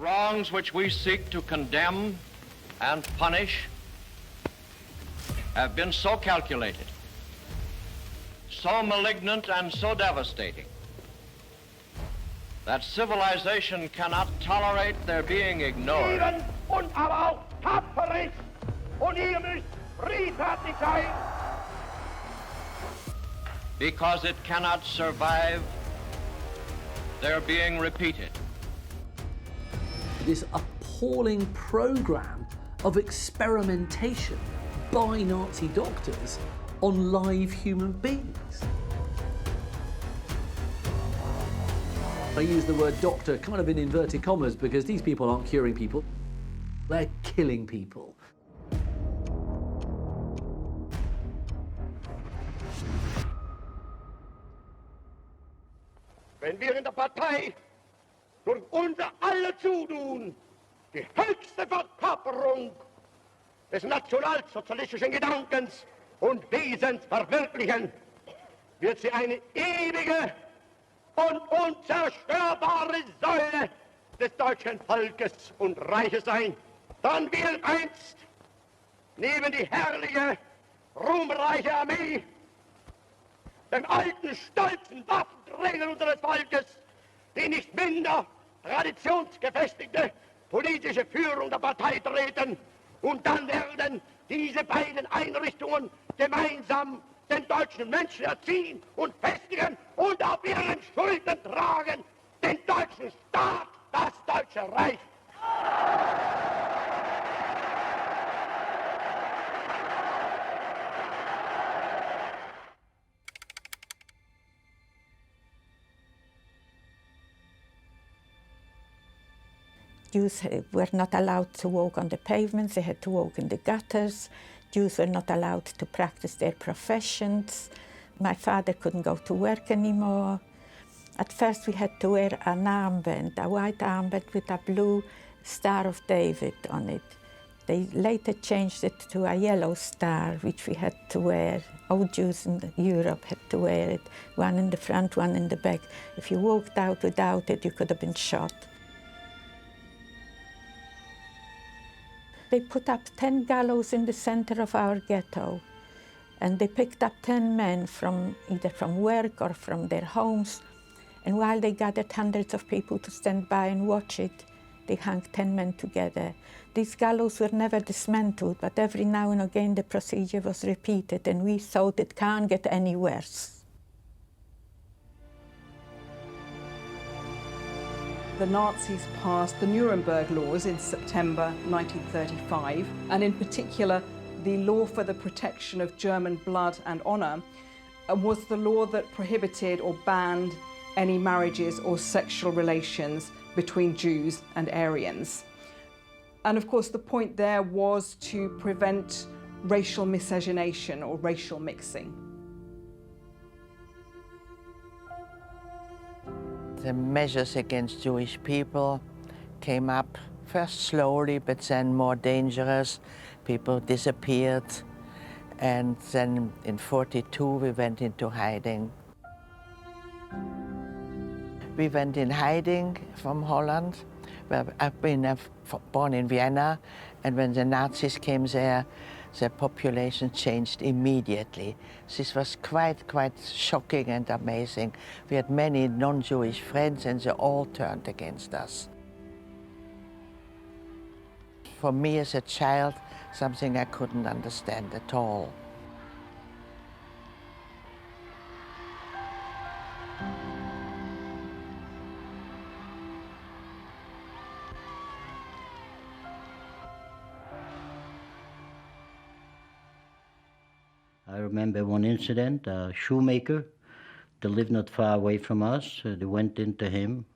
wrongs which we seek to condemn and punish have been so calculated, so malignant and so devastating that civilization cannot tolerate their being ignored. Leben und aber auch tapfer ist und ihr müsst friedfertig sein. Because it cannot survive their being repeated. This appalling program of experimentation by Nazi doctors on live human beings. I use the word doctor kind of in inverted commas because these people aren't curing people, they're killing people. Wenn wir in der Partei durch unser aller Zutun die höchste Verkörperung des nationalsozialistischen Gedankens und Wesens verwirklichen, wird sie eine ewige und unzerstörbare Säule des deutschen Volkes und Reiches sein. Dann wird einst neben die herrliche, ruhmreiche Armee den alten, stolzen Waffenträgern unseres Volkes die nicht minder traditionsgefestigte politische Führung der Partei treten. Und dann werden diese beiden Einrichtungen gemeinsam den deutschen Menschen erziehen und festigen und auf ihren Schultern tragen den deutschen Staat, das Deutsche Reich. Jews were not allowed to walk on the pavements, they had to walk in the gutters. Jews were not allowed to practice their professions. My father couldn't go to work anymore. At first we had to wear an armband, a white armband with a blue Star of David on it. They later changed it to a yellow star, which we had to wear. All Jews in Europe had to wear it, one in the front, one in the back. If you walked out without it, you could have been shot. They put up 10 gallows in the center of our ghetto, and they picked up 10 men from either from work or from their homes, and while they gathered hundreds of people to stand by and watch it, they hung 10 men together. These gallows were never dismantled, but every now and again the procedure was repeated, and we thought it can't get any worse. The Nazis passed the Nuremberg laws in September 1935, and in particular, the law for the protection of German blood and honor was the law that prohibited or banned any marriages or sexual relations between Jews and Aryans. And of course, the point there was to prevent racial miscegenation or racial mixing. The measures against Jewish people came up first slowly, but then more dangerous. People disappeared, and then in '42 we went into hiding. We went in hiding from Holland, where I've been born in Vienna, and when the Nazis came there, the population changed immediately. This was quite shocking and amazing. We had many non-Jewish friends, and they all turned against us. For me as a child, something I couldn't understand at all. I remember one incident, a shoemaker that lived not far away from us. They went into him,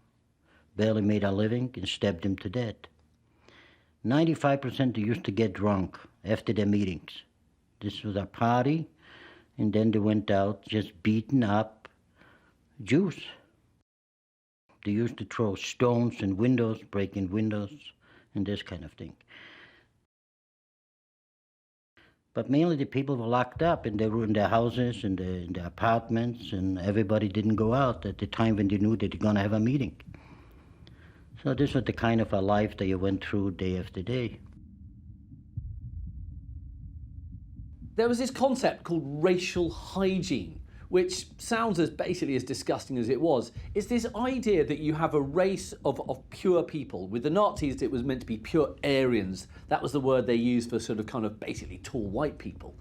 barely made a living, and stabbed him to death. 95% they used to get drunk after their meetings. This was a party, and then they went out just beating up Jews. They used to throw stones in windows, breaking windows, and this kind of thing. But mainly the people were locked up, and they were in their houses, in their apartments, and everybody didn't go out at the time when they knew that they're going to have a meeting. So this was the kind of a life that you went through day after day. There was this concept called racial hygiene, which sounds as basically as disgusting as it was. It's this idea that you have a race of pure people. With the Nazis, it was meant to be pure Aryans. That was the word they used for sort of kind of basically tall white people.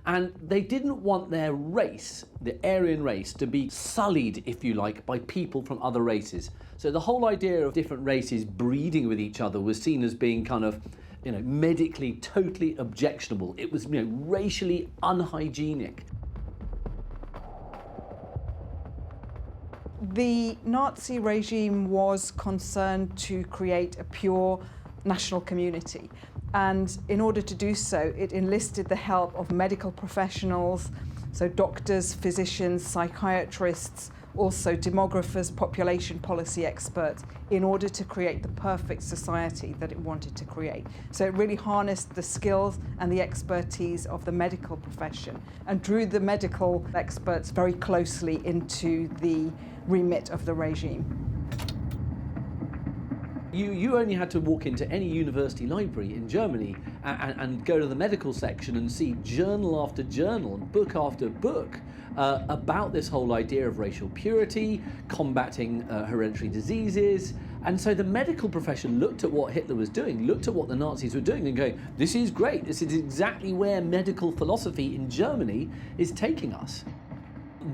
And they didn't want their race, the Aryan race, to be sullied, if you like, by people from other races. So the whole idea of different races breeding with each other was seen as being kind of, you know, medically totally objectionable. It was, you know, racially unhygienic. The Nazi regime was concerned to create a pure national community. And in order to do so, it enlisted the help of medical professionals, so doctors, physicians, psychiatrists, also demographers, population policy experts, in order to create the perfect society that it wanted to create. So it really harnessed the skills and the expertise of the medical profession and drew the medical experts very closely into the remit of the regime. You only had to walk into any university library in Germany and go to the medical section and see journal after journal and book after book about this whole idea of racial purity, combating hereditary diseases. And so the medical profession looked at what Hitler was doing, looked at what the Nazis were doing and going, this is great, this is exactly where medical philosophy in Germany is taking us.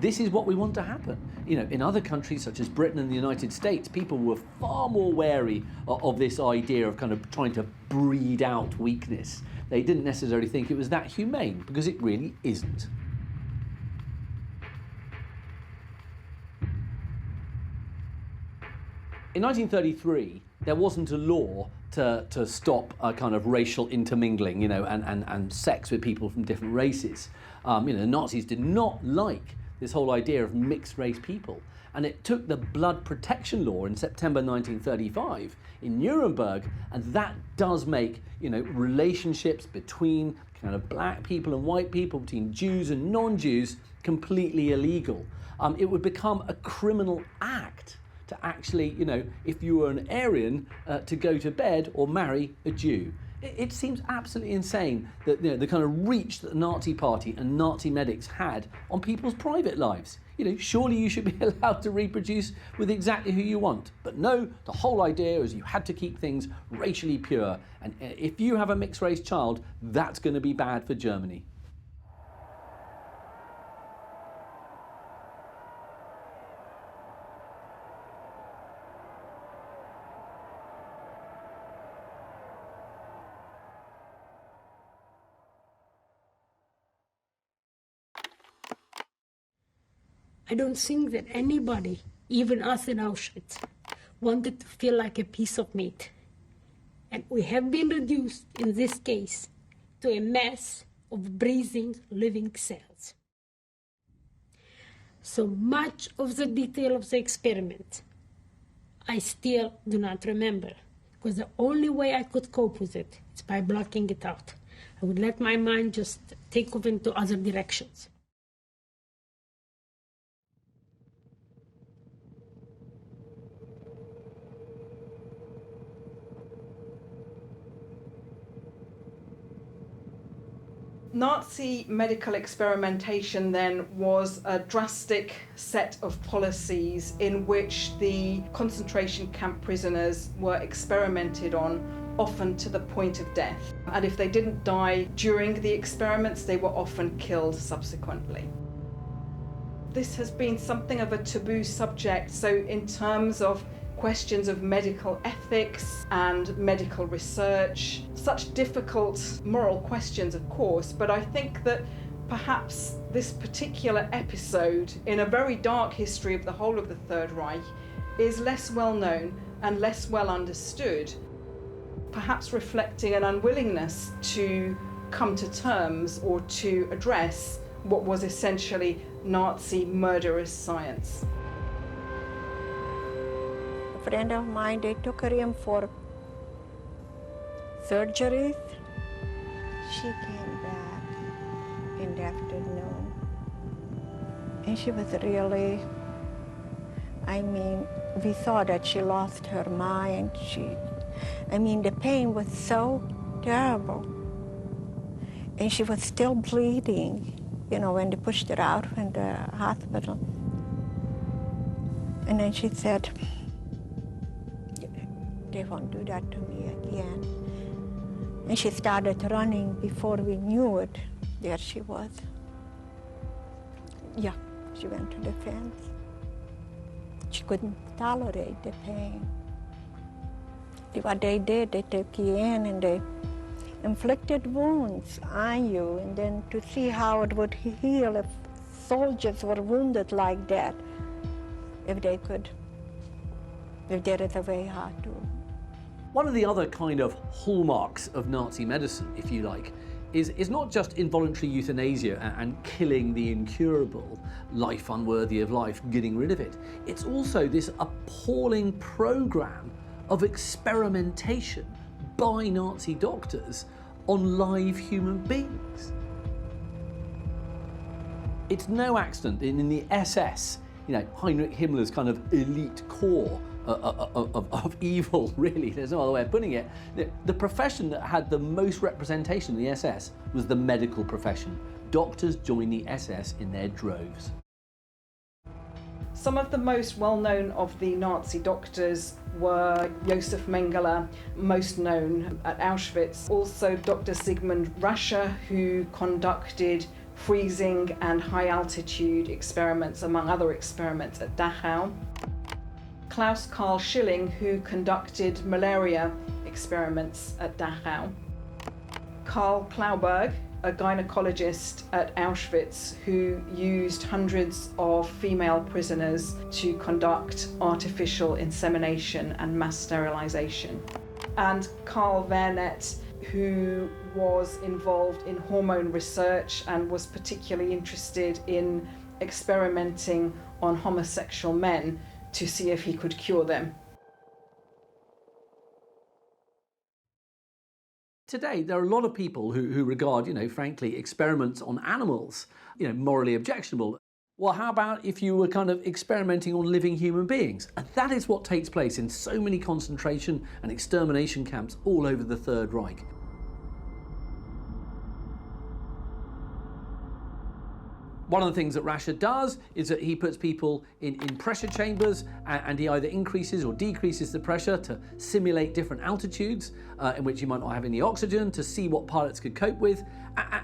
This is what we want to happen. You know, in other countries such as Britain and the United States, people were far more wary of this idea of kind of trying to breed out weakness. They didn't necessarily think it was that humane, because it really isn't. In 1933, there wasn't a law to stop a kind of racial intermingling, you know, and sex with people from different races. You know, the Nazis did not like this whole idea of mixed race people. And it took the blood protection law in September 1935 in Nuremberg, and that does make, you know, relationships between kind of black people and white people, between Jews and non-Jews, completely illegal. It would become a criminal act to actually, you know, if you were an Aryan, to go to bed or marry a Jew. It seems absolutely insane that, you know, the kind of reach that the Nazi Party and Nazi medics had on people's private lives. You know, surely you should be allowed to reproduce with exactly who you want. But no, the whole idea is you had to keep things racially pure. And if you have a mixed race child, that's going to be bad for Germany. I don't think that anybody, even us in Auschwitz, wanted to feel like a piece of meat. And we have been reduced, in this case, to a mass of breathing, living cells. So much of the detail of the experiment, I still do not remember, because the only way I could cope with it is by blocking it out. I would let my mind just take off into other directions. Nazi medical experimentation then was a drastic set of policies in which the concentration camp prisoners were experimented on, often to the point of death. And if they didn't die during the experiments, they were often killed subsequently. This has been something of a taboo subject, so in terms of questions of medical ethics and medical research, such difficult moral questions, of course, but I think that perhaps this particular episode in a very dark history of the whole of the Third Reich is less well known and less well understood, perhaps reflecting an unwillingness to come to terms or to address what was essentially Nazi murderous science. A friend of mine, they took her in for surgery. She came back in the afternoon, and she was really I mean, we thought that she lost her mind. I mean, the pain was so terrible. And she was still bleeding, you know, when they pushed her out from the hospital. And then she said, they won't do that to me again. And she started running. Before we knew it, there she was. Yeah, she went to the fence. She couldn't tolerate the pain. What they did, they took you in and they inflicted wounds on you, and then to see how it would heal if soldiers were wounded like that, if there is a way how to. One of the other kind of hallmarks of Nazi medicine, if you like, is not just involuntary euthanasia and killing the incurable, life unworthy of life, getting rid of it. It's also this appalling program of experimentation by Nazi doctors on live human beings. It's no accident in the SS, you know, Heinrich Himmler's kind of elite core of evil, really, there's no other way of putting it. The profession that had the most representation in the SS was the medical profession. Doctors joined the SS in their droves. Some of the most well-known of the Nazi doctors were Josef Mengele, most known at Auschwitz. Also Dr. Sigmund Rasche, who conducted freezing and high-altitude experiments, among other experiments, at Dachau. Klaus Karl Schilling, who conducted malaria experiments at Dachau. Karl Klauberg, a gynecologist at Auschwitz who used hundreds of female prisoners to conduct artificial insemination and mass sterilization. And Karl Vernet, who was involved in hormone research and was particularly interested in experimenting on homosexual men to see if he could cure them. Today, there are a lot of people who regard, you know, frankly, experiments on animals, you know, morally objectionable. Well, how about if you were kind of experimenting on living human beings? And that is what takes place in so many concentration and extermination camps all over the Third Reich. One of the things that Rasche does is that he puts people in pressure chambers, and he either increases or decreases the pressure to simulate different altitudes in which you might not have any oxygen, to see what pilots could cope with.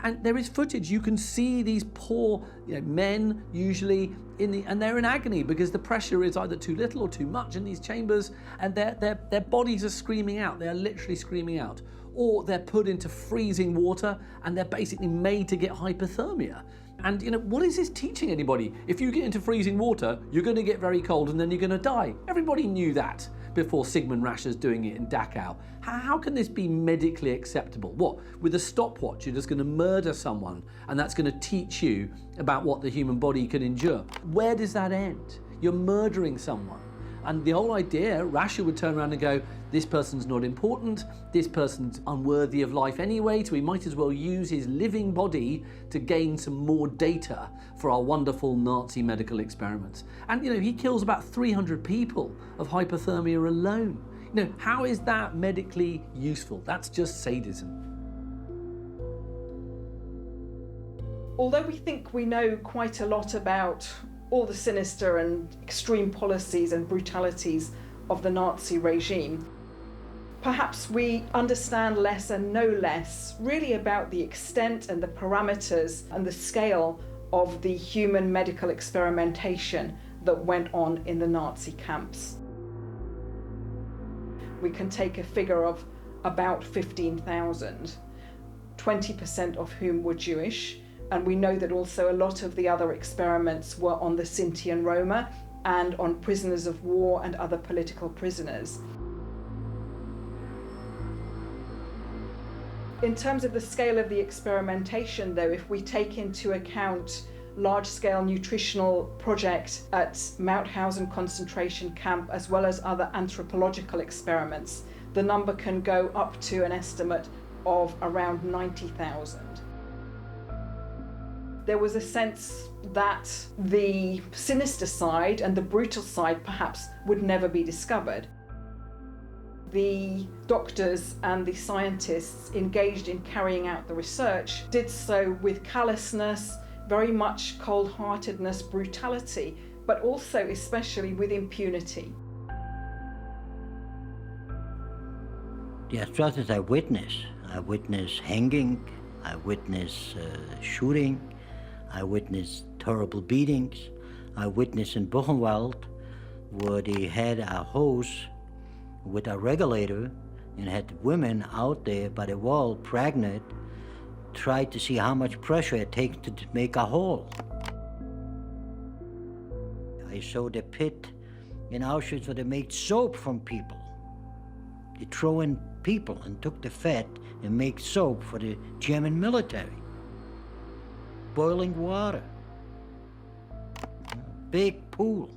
And there is footage. You can see these poor, you know, men, usually, and they're in agony because the pressure is either too little or too much in these chambers, and their bodies are screaming out. They're literally screaming out. Or they're put into freezing water and they're basically made to get hypothermia. And, you know, what is this teaching anybody? If you get into freezing water, you're going to get very cold and then you're going to die. Everybody knew that before Sigmund Rasche's doing it in Dachau. How can this be medically acceptable? What, with a stopwatch, you're just going to murder someone and that's going to teach you about what the human body can endure? Where does that end? You're murdering someone. And the whole idea, Rasche would turn around and go, this person's not important, this person's unworthy of life anyway, so we might as well use his living body to gain some more data for our wonderful Nazi medical experiments. And, you know, he kills about 300 people of hypothermia alone. You know, how is that medically useful? That's just sadism. Although we think we know quite a lot about all the sinister and extreme policies and brutalities of the Nazi regime, perhaps we understand less and know less really about the extent and the parameters and the scale of the human medical experimentation that went on in the Nazi camps. We can take a figure of about 15,000, 20% of whom were Jewish. And we know that also a lot of the other experiments were on the Sinti and Roma and on prisoners of war and other political prisoners. In terms of the scale of the experimentation, though, if we take into account large-scale nutritional project at Mauthausen concentration camp, as well as other anthropological experiments, the number can go up to an estimate of around 90,000. There was a sense that the sinister side and the brutal side perhaps would never be discovered. The doctors and the scientists engaged in carrying out the research did so with callousness, very much cold-heartedness, brutality, but also especially with impunity. The atrocities I witness hanging, I witness shooting, I witnessed terrible beatings. I witnessed in Buchenwald where they had a hose with a regulator and had women out there by the wall, pregnant, tried to see how much pressure it takes to make a hole. I saw the pit in Auschwitz where they made soap from people. They throw in people and took the fat and make soap for the German military. Boiling water. Big pool.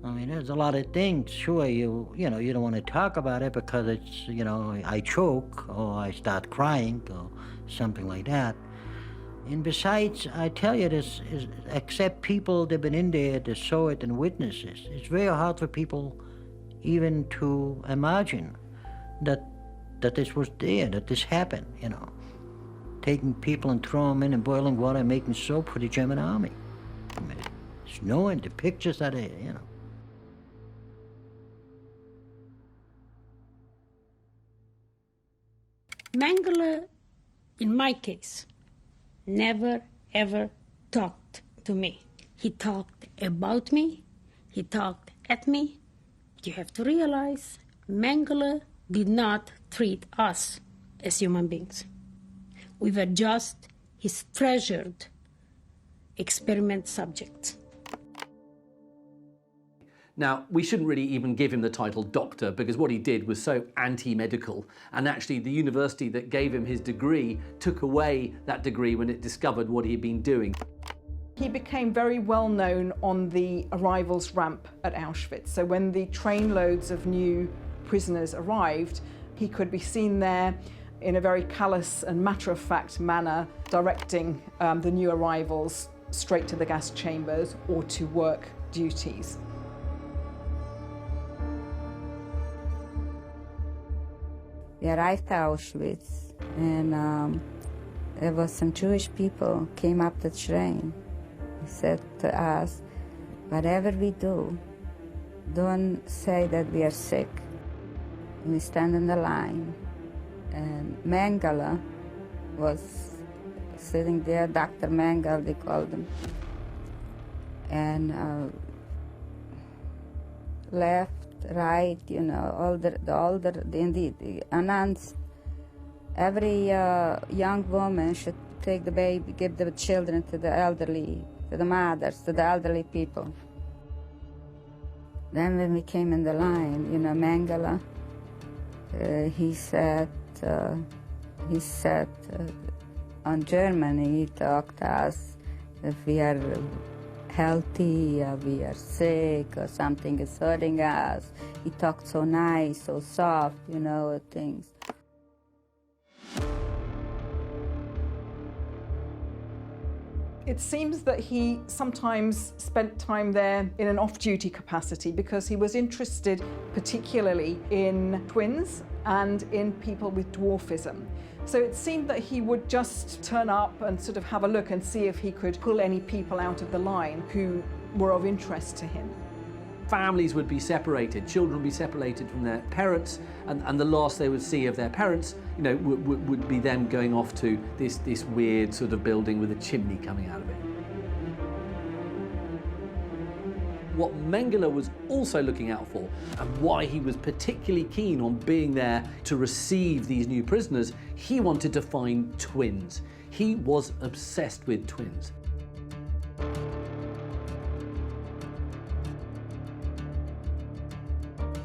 I mean, there's a lot of things. Sure, you don't want to talk about it because it's, I choke or I start crying or something like that. And besides, I tell you this, except people that have been in there that saw it and witnessed this, it's very hard for people even to imagine that this was there, that this happened, Taking people and throwing them in boiling water and making soap for the German army. I mean, it's knowing the pictures are there, Mengele, in my case, never ever talked to me. He talked about me, he talked at me. You have to realize, Mengele did not treat us as human beings. We were just his treasured experiment subjects. Now, we shouldn't really even give him the title doctor because what he did was so anti-medical, and actually the university that gave him his degree took away that degree when it discovered what he had been doing. He became very well known on the arrivals ramp at Auschwitz. So when the trainloads of new prisoners arrived, he could be seen there in a very callous and matter-of-fact manner, directing the new arrivals straight to the gas chambers or to work duties. We arrived at Auschwitz, and there was some Jewish people came up the train. He said to us, whatever we do, don't say that we are sick. We stand in the line, and Mengele was sitting there, Dr. Mengele, they called him, and left, right, they announced every young woman should take the baby, give the children to the elderly, to the mothers, to the elderly people. Then when we came in the line, Mengele, he said on Germany, he talked to us if we are healthy, we are sick, or something is hurting us. He talked so nice, so soft, things. It seems that he sometimes spent time there in an off-duty capacity because he was interested particularly in twins and in people with dwarfism. So it seemed that he would just turn up and sort of have a look and see if he could pull any people out of the line who were of interest to him. Families would be separated, children would be separated from their parents, and the last they would see of their parents, would be them going off to this weird sort of building with a chimney coming out of it. What Mengele was also looking out for, and why he was particularly keen on being there to receive these new prisoners, he wanted to find twins. He was obsessed with twins.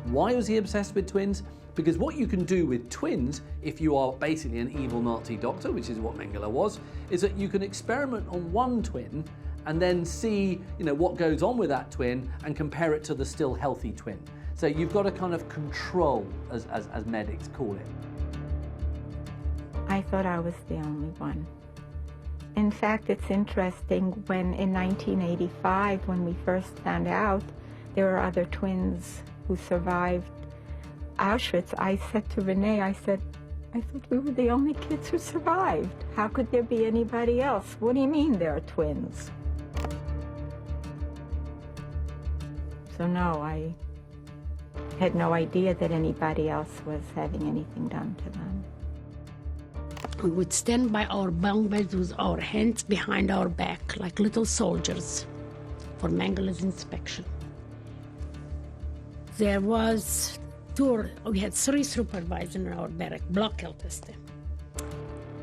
Why was he obsessed with twins? Because what you can do with twins, if you are basically an evil Nazi doctor, which is what Mengele was, is that you can experiment on one twin and then see, what goes on with that twin and compare it to the still healthy twin. So you've got a kind of control, as medics call it. I thought I was the only one. In fact, it's interesting, when in 1985, when we first found out there were other twins who survived Auschwitz, I said to Renee, I thought we were the only kids who survived. How could there be anybody else? What do you mean there are twins? So no, I had no idea that anybody else was having anything done to them. We would stand by our bunk beds with our hands behind our back, like little soldiers, for Mengele's inspection. There was we had 3 supervisors in our barrack, Blockhelteste.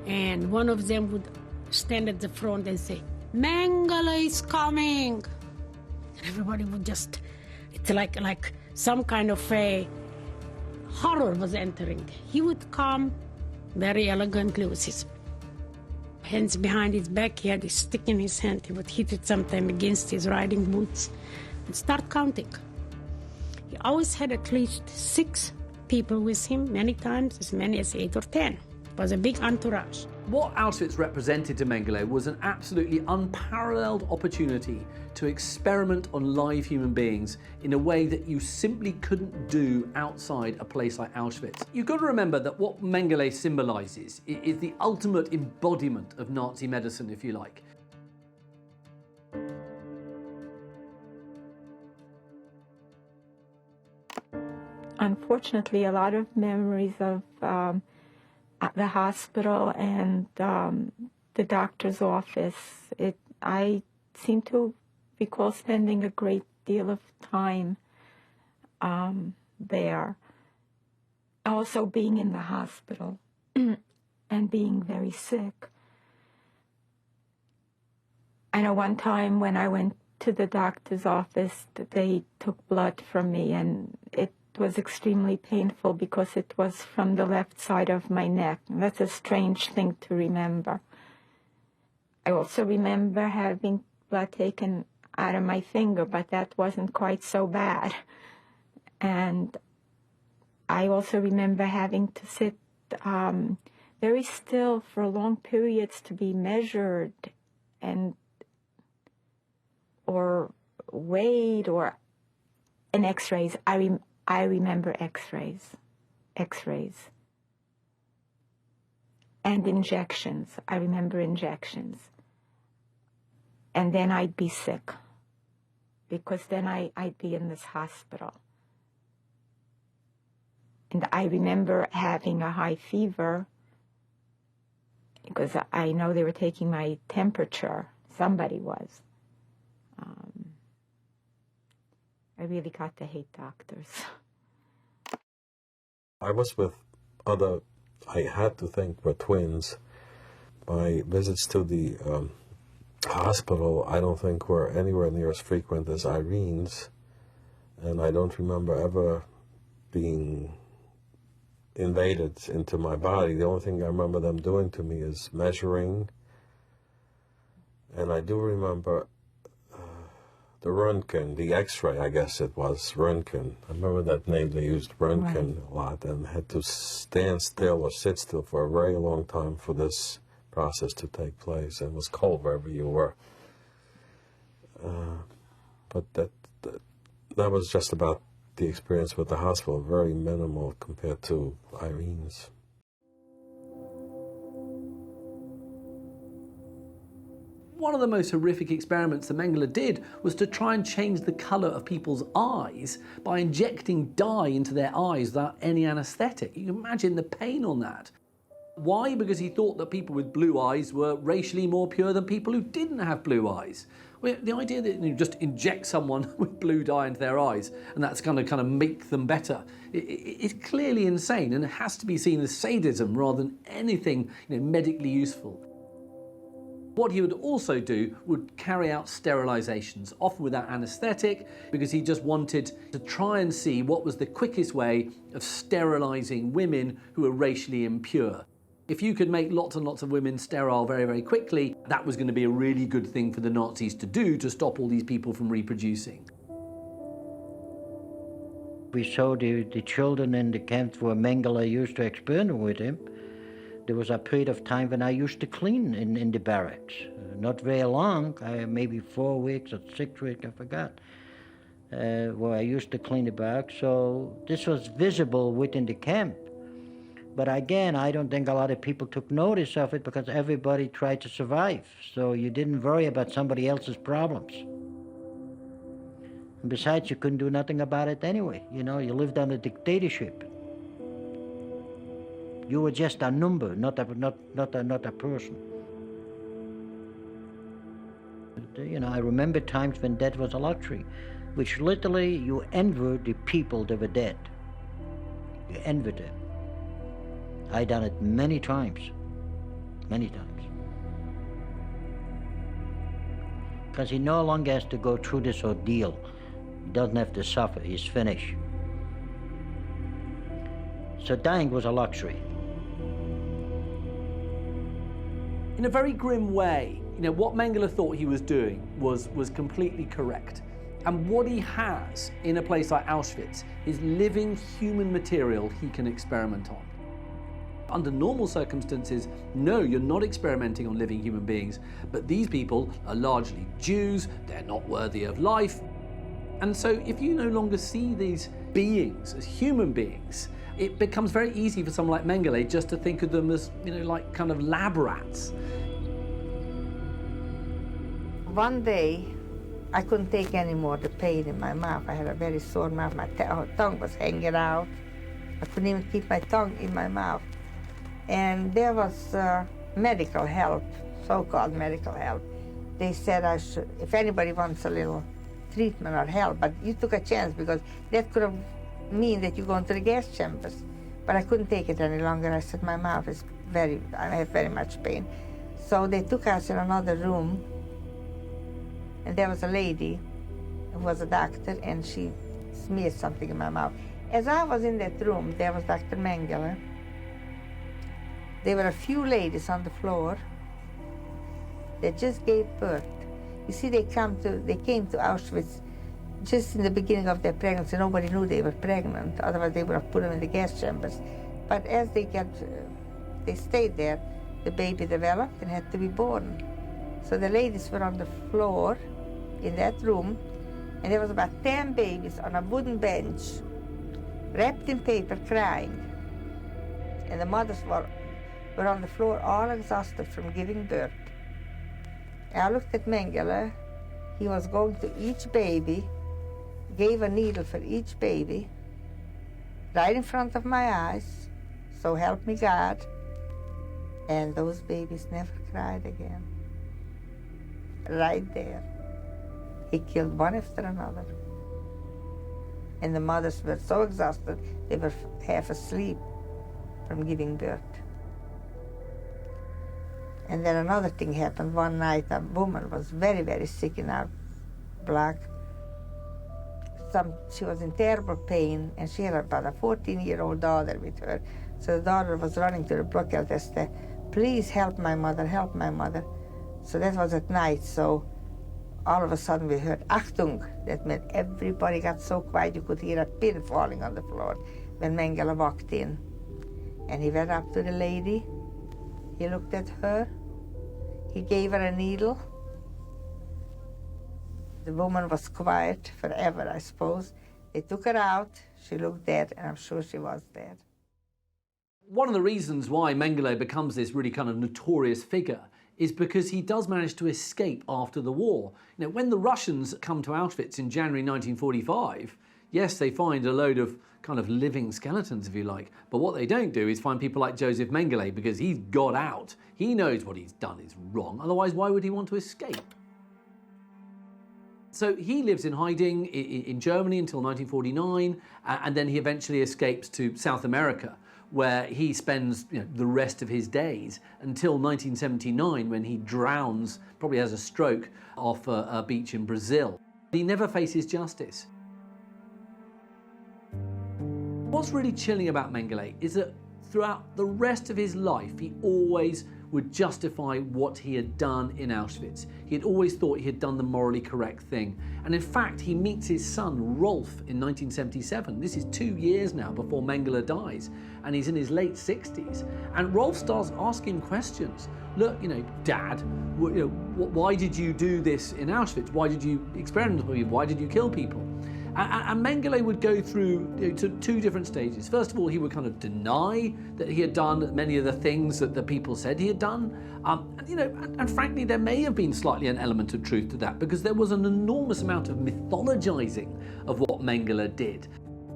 And one of them would stand at the front and say, "Mengele is coming!" And everybody would just, it's like some kind of a horror was entering. He would come very elegantly with his hands behind his back. He had a stick in his hand. He would hit it sometime against his riding boots and start counting. He always had at least 6 people with him, many times as many as 8 or 10. It was a big entourage. What Auschwitz represented to Mengele was an absolutely unparalleled opportunity to experiment on live human beings in a way that you simply couldn't do outside a place like Auschwitz. You've got to remember that what Mengele symbolises is the ultimate embodiment of Nazi medicine, if you like. Unfortunately, a lot of memories of the hospital and the doctor's office. I seem to recall spending a great deal of time there. Also being in the hospital and being very sick. I know one time when I went to the doctor's office, they took blood from me, and it was extremely painful because it was from the left side of my neck. That's a strange thing to remember. I also remember having blood taken out of my finger, but that wasn't quite so bad. And I also remember having to sit very still for long periods to be measured and or weighed, or in x-rays. I remember x-rays. And injections. I remember injections. And then I'd be sick, because then I'd be in this hospital. And I remember having a high fever, because I know they were taking my temperature. Somebody was. I really got to hate doctors. I was with other, I had to think, were twins. My visits to the hospital, I don't think were anywhere near as frequent as Irene's. And I don't remember ever being invaded into my body. The only thing I remember them doing to me is measuring. And I do remember the Röntgen, the X-ray, I guess it was, Röntgen. I remember that name, they used Röntgen a lot, and had to stand still or sit still for a very long time for this process to take place. And it was cold wherever you were. But that was just about the experience with the hospital, very minimal compared to Irene's. One of the most horrific experiments that Mengele did was to try and change the colour of people's eyes by injecting dye into their eyes without any anaesthetic. You can imagine the pain on that. Why? Because he thought that people with blue eyes were racially more pure than people who didn't have blue eyes. Well, the idea that you just inject someone with blue dye into their eyes and that's going to kind of make them better, it's clearly insane, and it has to be seen as sadism rather than anything medically useful. What he would also do would carry out sterilizations, often without anaesthetic, because he just wanted to try and see what was the quickest way of sterilizing women who were racially impure. If you could make lots and lots of women sterile very, very quickly, that was going to be a really good thing for the Nazis to do to stop all these people from reproducing. We saw the children in the camps where Mengele used to experiment with him. There was a period of time when I used to clean in the barracks. Not very long, maybe 4 weeks or 6 weeks, I forgot, where I used to clean the barracks. So this was visible within the camp. But again, I don't think a lot of people took notice of it because everybody tried to survive. So you didn't worry about somebody else's problems. And besides, you couldn't do nothing about it anyway. You know, you lived under dictatorship. You were just a number, not a person. You know, I remember times when death was a luxury, which literally you envied the people that were dead. You envied them. I done it many times. Because he no longer has to go through this ordeal. He doesn't have to suffer, he's finished. So dying was a luxury. In a very grim way, you know, what Mengele thought he was doing was completely correct. And what he has in a place like Auschwitz is living human material he can experiment on. Under normal circumstances, no, you're not experimenting on living human beings, but these people are largely Jews, they're not worthy of life. And so if you no longer see these beings as human beings, it becomes very easy for someone like Mengele just to think of them as, you know, like kind of lab rats. One day, I couldn't take any more the pain in my mouth. I had a very sore mouth. My tongue was hanging out. I couldn't even keep my tongue in my mouth. And there was medical help, so-called medical help. They said I should, if anybody wants a little treatment or help, but you took a chance because that could have mean that you go into the gas chambers. But I couldn't take it any longer. I said, my mouth is I have very much pain. So they took us in another room, and there was a lady who was a doctor, and she smeared something in my mouth. As I was in that room, there was Dr. Mengele. There were a few ladies on the floor that just gave birth. You see, they came to Auschwitz just in the beginning of their pregnancy. Nobody knew they were pregnant, otherwise they would have put them in the gas chambers. But as they stayed there, the baby developed and had to be born. So the ladies were on the floor in that room, and there was about 10 babies on a wooden bench, wrapped in paper, crying. And the mothers were on the floor, all exhausted from giving birth. And I looked at Mengele. He was going to each baby, gave a needle for each baby, right in front of my eyes, so help me God. And those babies never cried again. Right there. He killed one after another. And the mothers were so exhausted, they were half asleep from giving birth. And then another thing happened. One night, a woman was very, very sick in our block. She was in terrible pain, and she had about a 14-year-old daughter with her. So the daughter was running to the block and said, please help my mother, help my mother. So that was at night, so all of a sudden we heard Achtung. That meant everybody got so quiet you could hear a pin falling on the floor when Mengele walked in. And he went up to the lady, he looked at her, he gave her a needle. The woman was quiet forever, I suppose. They took her out, she looked dead, and I'm sure she was dead. One of the reasons why Mengele becomes this really kind of notorious figure is because he does manage to escape after the war. You know, when the Russians come to Auschwitz in January 1945, yes, they find a load of kind of living skeletons, if you like, but what they don't do is find people like Josef Mengele, because he's got out. He knows what he's done is wrong, otherwise why would he want to escape? So he lives in hiding in Germany until 1949, and then he eventually escapes to South America, where he spends the rest of his days until 1979, when he drowns, probably has a stroke, off a beach in Brazil. He never faces justice. What's really chilling about Mengele is that throughout the rest of his life, he always would justify what he had done in Auschwitz. He had always thought he had done the morally correct thing. And in fact, he meets his son, Rolf, in 1977. This is 2 years now before Mengele dies, and he's in his late 60s. And Rolf starts asking questions. Look, Dad, why did you do this in Auschwitz? Why did you experiment with people? Why did you kill people? And Mengele would go through to 2 different stages. First of all, he would kind of deny that he had done many of the things that the people said he had done. And frankly, there may have been slightly an element of truth to that, because there was an enormous amount of mythologizing of what Mengele did.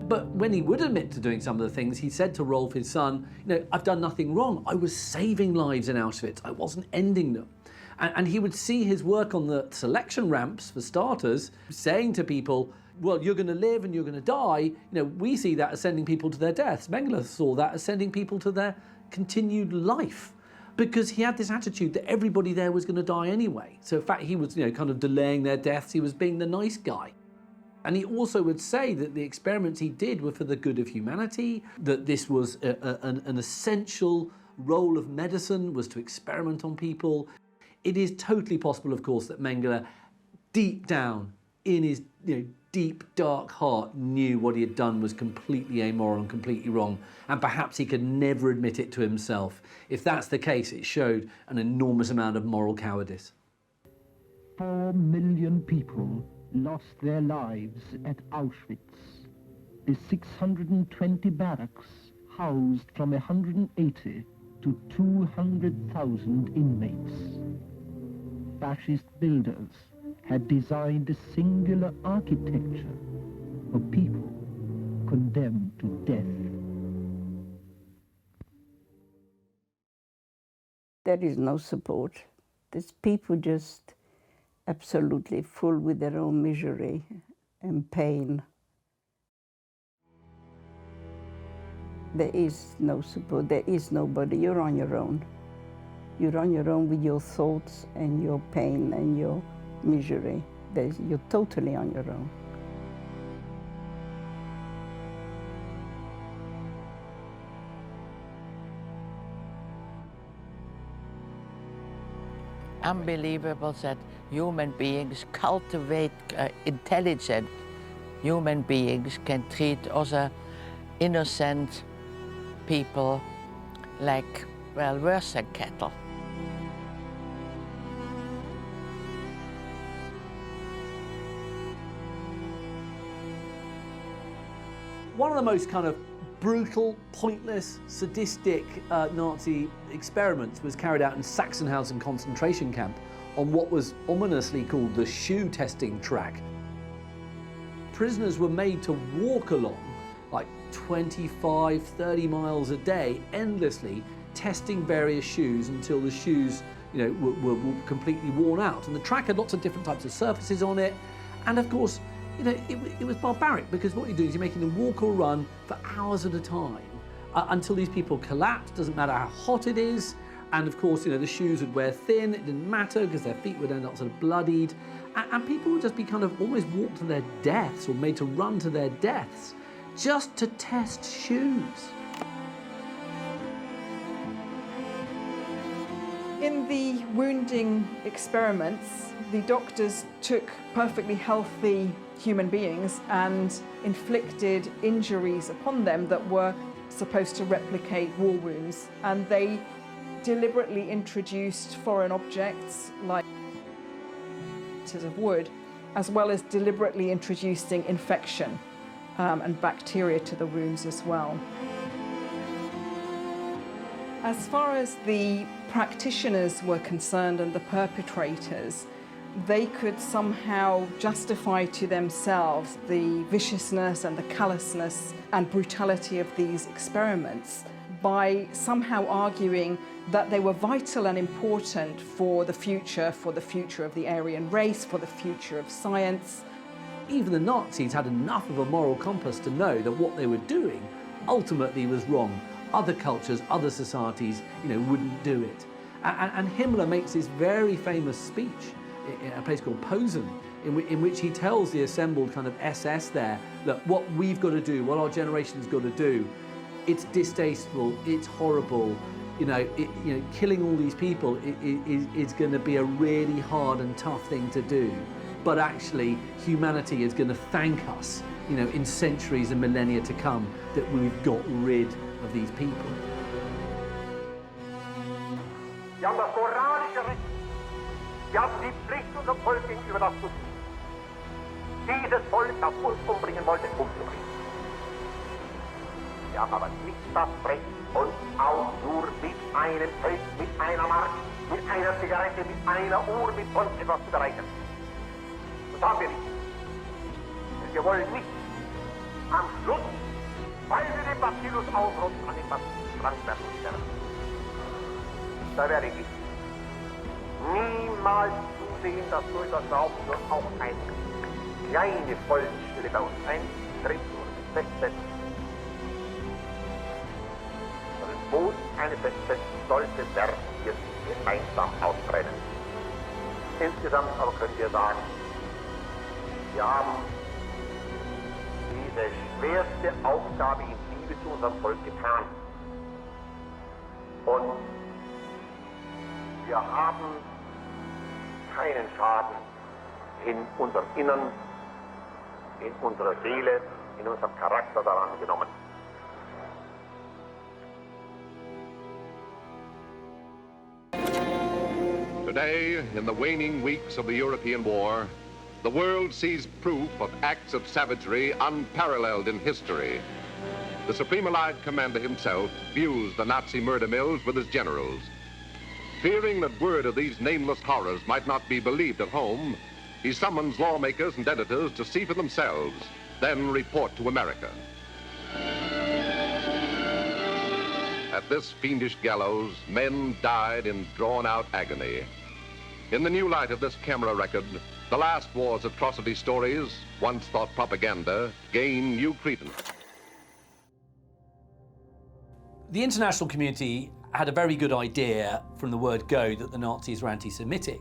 But when he would admit to doing some of the things, he said to Rolf, his son, I've done nothing wrong. I was saving lives in Auschwitz. I wasn't ending them. And he would see his work on the selection ramps, for starters, saying to people, well, you're going to live and you're going to die. We see that as sending people to their deaths. Mengele saw that as sending people to their continued life, because he had this attitude that everybody there was going to die anyway. So in fact, he was, kind of delaying their deaths. He was being the nice guy. And he also would say that the experiments he did were for the good of humanity, that this was an essential role of medicine, was to experiment on people. It is totally possible, of course, that Mengele, deep down in his deep, dark heart, knew what he had done was completely amoral and completely wrong, and perhaps he could never admit it to himself. If that's the case, it showed an enormous amount of moral cowardice. 4 million people lost their lives at Auschwitz. The 620 barracks housed from 180 to 200,000 inmates. Fascist builders had designed a singular architecture for people condemned to death. There is no support. These people just absolutely full with their own misery and pain. There is no support, there is nobody, you're on your own. You're on your own with your thoughts and your pain and your misery. You're totally on your own. Unbelievable that human beings cultivate intelligent human beings can treat other innocent people like, well, worse than cattle. One of the most kind of brutal, pointless, sadistic Nazi experiments was carried out in Sachsenhausen concentration camp on what was ominously called the shoe testing track. Prisoners were made to walk along like 25, 30 miles a day, endlessly testing various shoes until the shoes were completely worn out. And the track had lots of different types of surfaces on it. And of course, it was barbaric, because what you do is you're making them walk or run for hours at a time until these people collapse. Doesn't matter how hot it is. And of course, the shoes would wear thin. It didn't matter because their feet would end up sort of bloodied. And people would just be kind of almost walked to their deaths or made to run to their deaths just to test shoes. In the wounding experiments, the doctors took perfectly healthy human beings and inflicted injuries upon them that were supposed to replicate war wounds. And they deliberately introduced foreign objects like pieces of wood, as well as deliberately introducing infection and bacteria to the wounds as well. As far as the practitioners were concerned and the perpetrators, they could somehow justify to themselves the viciousness and the callousness and brutality of these experiments by somehow arguing that they were vital and important for the future of the Aryan race, for the future of science. Even the Nazis had enough of a moral compass to know that what they were doing ultimately was wrong. Other cultures, other societies, wouldn't do it. And Himmler makes this very famous speech in a place called Posen, in which he tells the assembled kind of SS there that what we've got to do, what our generation's got to do, it's distasteful, it's horrible, killing all these people is going to be a really hard and tough thing to do. But actually, humanity is going to thank us, in centuries and millennia to come, that we've got rid of these people. Wir haben das moralische Recht, wir haben die Pflicht, unserem Volk gegenüber das zu tun. Dieses Volk, das uns umbringen wollte, umzubringen. Wir haben aber nicht das Recht, uns auch nur mit einem Feld, mit einer Mark, mit einer Zigarette, mit einer Uhr, mit sonst etwas zu bereichern. Das haben wir nicht. Denn wir wollen nicht am Schluss, weil wir den Bacillus ausrotten, an den Bacillus krank werden und sterben. Da werde ich niemals zusehen, dass durch das Glauben nur auch eine kleine Volksstille bei uns eintritt oder sich festsetzt. Sondern wo eine festsetzt, sollte der hier gemeinsam austrennen. Insgesamt aber können wir sagen, wir haben diese schwerste Aufgabe in Liebe zu unserem Volk getan. Und wir haben keinen Schaden in unserem Innern, in unserer Seele, in unserem Charakter daran genommen. Today, in the waning weeks of the European war, the world sees proof of acts of savagery unparalleled in history. The Supreme Allied Commander himself views the Nazi murder mills with his generals. Fearing that word of these nameless horrors might not be believed at home, he summons lawmakers and editors to see for themselves, then report to America. At this fiendish gallows, men died in drawn-out agony. In the new light of this camera record, the last war's atrocity stories, once thought propaganda, gain new credence. The international community had a very good idea from the word go that the Nazis were anti-Semitic,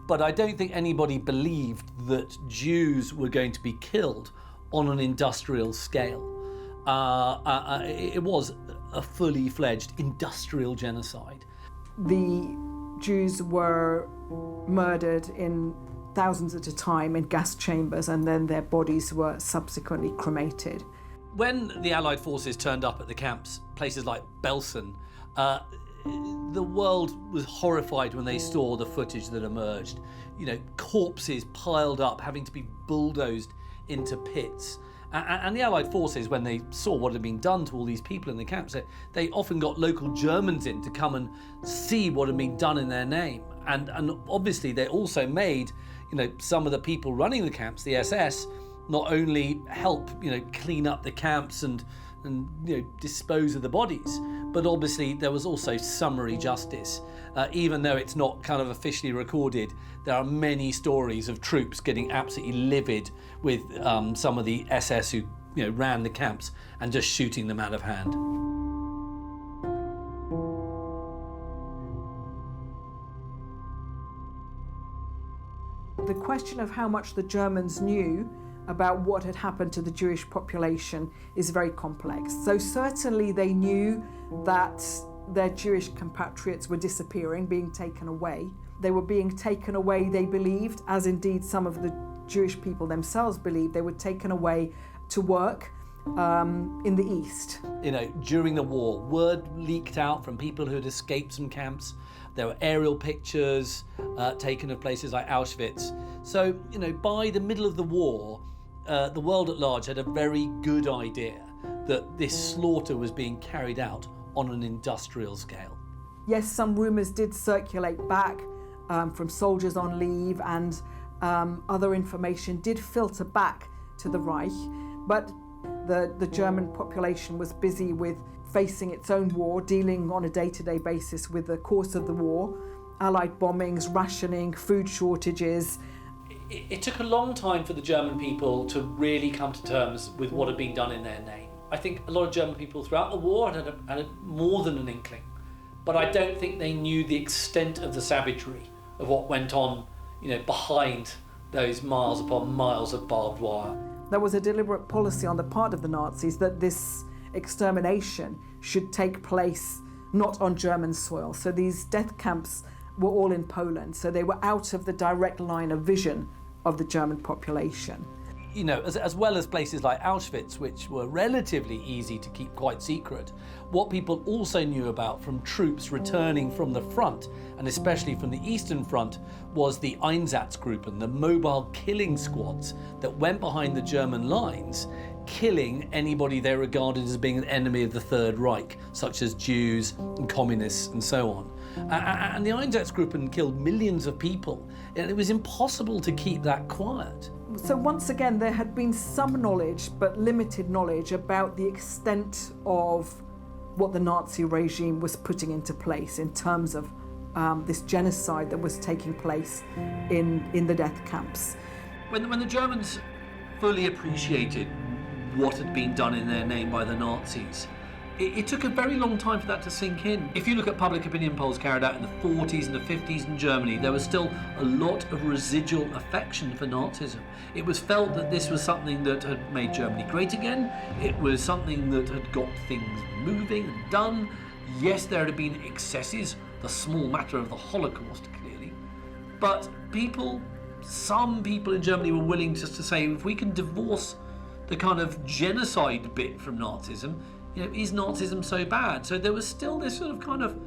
but I don't think anybody believed that Jews were going to be killed on an industrial scale. It was a fully fledged industrial genocide. The Jews were murdered in thousands at a time in gas chambers, and then their bodies were subsequently cremated. When the Allied forces turned up at the camps, places like Belsen, the world was horrified when they saw the footage that emerged. Corpses piled up, having to be bulldozed into pits. And the Allied forces, when they saw what had been done to all these people in the camps, they often got local Germans in to come and see what had been done in their name. And obviously they also made, some of the people running the camps, the SS, not only help, clean up the camps and dispose of the bodies, but obviously there was also summary justice. Even though it's not kind of officially recorded, there are many stories of troops getting absolutely livid with some of the SS who ran the camps and just shooting them out of hand. The question of how much the Germans knew about what had happened to the Jewish population is very complex. So certainly they knew that their Jewish compatriots were disappearing, being taken away. They were being taken away, they believed, as indeed some of the Jewish people themselves believed, they were taken away to work in the East. During the war, word leaked out from people who had escaped some camps. There were aerial pictures taken of places like Auschwitz. So, by the middle of the war, the world at large had a very good idea that this slaughter was being carried out on an industrial scale. Yes, some rumours did circulate back from soldiers on leave, and other information did filter back to the Reich, but the German population was busy with facing its own war, dealing on a day-to-day basis with the course of the war, Allied bombings, rationing, food shortages. It took a long time for the German people to really come to terms with what had been done in their name. I think a lot of German people throughout the war had more than an inkling, but I don't think they knew the extent of the savagery of what went on, behind those miles upon miles of barbed wire. There was a deliberate policy on the part of the Nazis that this extermination should take place not on German soil. So these death camps were all in Poland, so they were out of the direct line of vision of the German population. You know, as well as places like Auschwitz, which were relatively easy to keep quite secret, what people also knew about from troops returning from the front, and especially from the Eastern Front, was the Einsatzgruppen, the mobile killing squads that went behind the German lines, killing anybody they regarded as being an enemy of the Third Reich, such as Jews and communists and so on. And the Einsatzgruppen killed millions of people, and it was impossible to keep that quiet. So once again, there had been some knowledge, but limited knowledge, about the extent of what the Nazi regime was putting into place in terms of this genocide that was taking place in the death camps. When the Germans fully appreciated what had been done in their name by the Nazis, it took a very long time for that to sink in. If you look at public opinion polls carried out in the 40s and the 50s in Germany, there was still a lot of residual affection for Nazism. It was felt that this was something that had made Germany great again. It was something that had got things moving and done. Yes, there had been excesses, the small matter of the Holocaust, clearly. But some people in Germany were willing just to say, if we can divorce the kind of genocide bit from Nazism, you know, is Nazism so bad? So there was still this sort of kind of,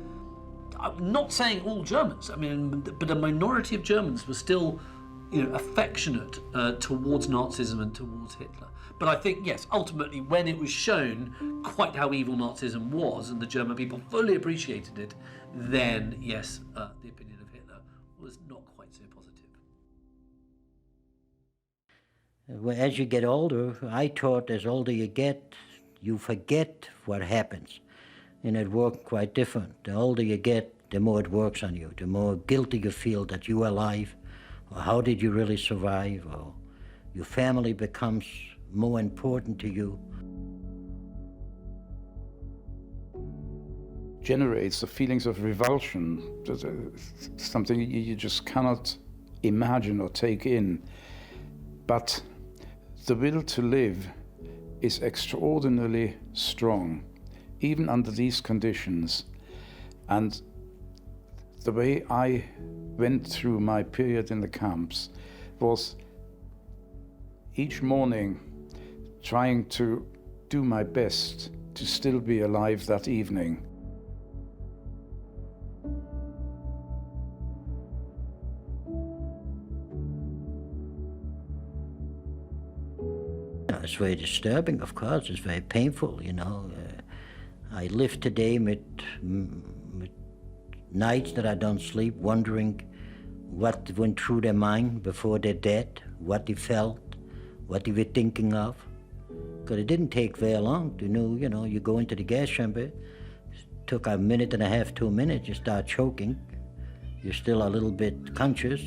I'm not saying all Germans, I mean, but a minority of Germans were still, you know, affectionate towards Nazism and towards Hitler. But I think, yes, ultimately, when it was shown quite how evil Nazism was and the German people fully appreciated it, then, yes, the opinion of Hitler was not quite so positive. Well, as you get older, I thought as older you get, you forget what happens. And it worked quite different. The older you get, the more it works on you, the more guilty you feel that you are alive, or how did you really survive, or your family becomes more important to you. Generates the feelings of revulsion, something you just cannot imagine or take in. But the will to live is extraordinarily strong, even under these conditions. And the way I went through my period in the camps was each morning trying to do my best to still be alive that evening. It's very disturbing, of course. It's very painful, you know. I live today with nights that I don't sleep, wondering what went through their mind before they're dead, what they felt, what they were thinking of. Because it didn't take very long to know, you know, you go into the gas chamber, it took a minute and a half, 2 minutes, you start choking. You're still a little bit conscious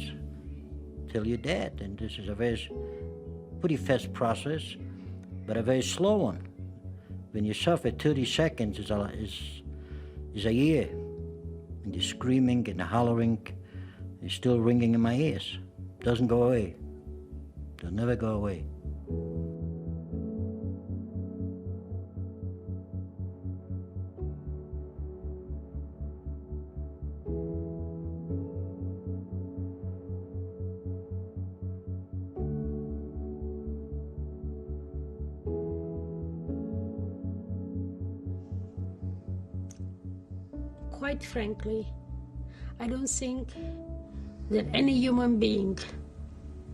till you're dead. And this is a very pretty fast process, but a very slow one. When you suffer, 30 seconds is a year. And the screaming and the hollering is still ringing in my ears. Doesn't go away. It'll never go away. Quite frankly, I don't think that any human being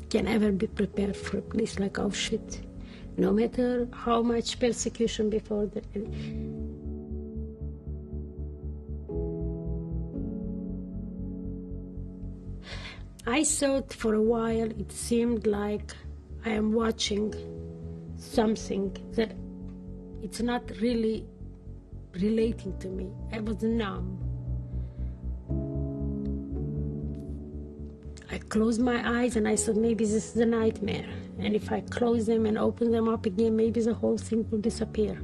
can ever be prepared for a place like Auschwitz, no matter how much persecution before that. I thought for a while it seemed like I am watching something that it's not really relating to me. I was numb. I closed my eyes and I thought maybe this is a nightmare. And if I close them and open them up again, maybe the whole thing will disappear.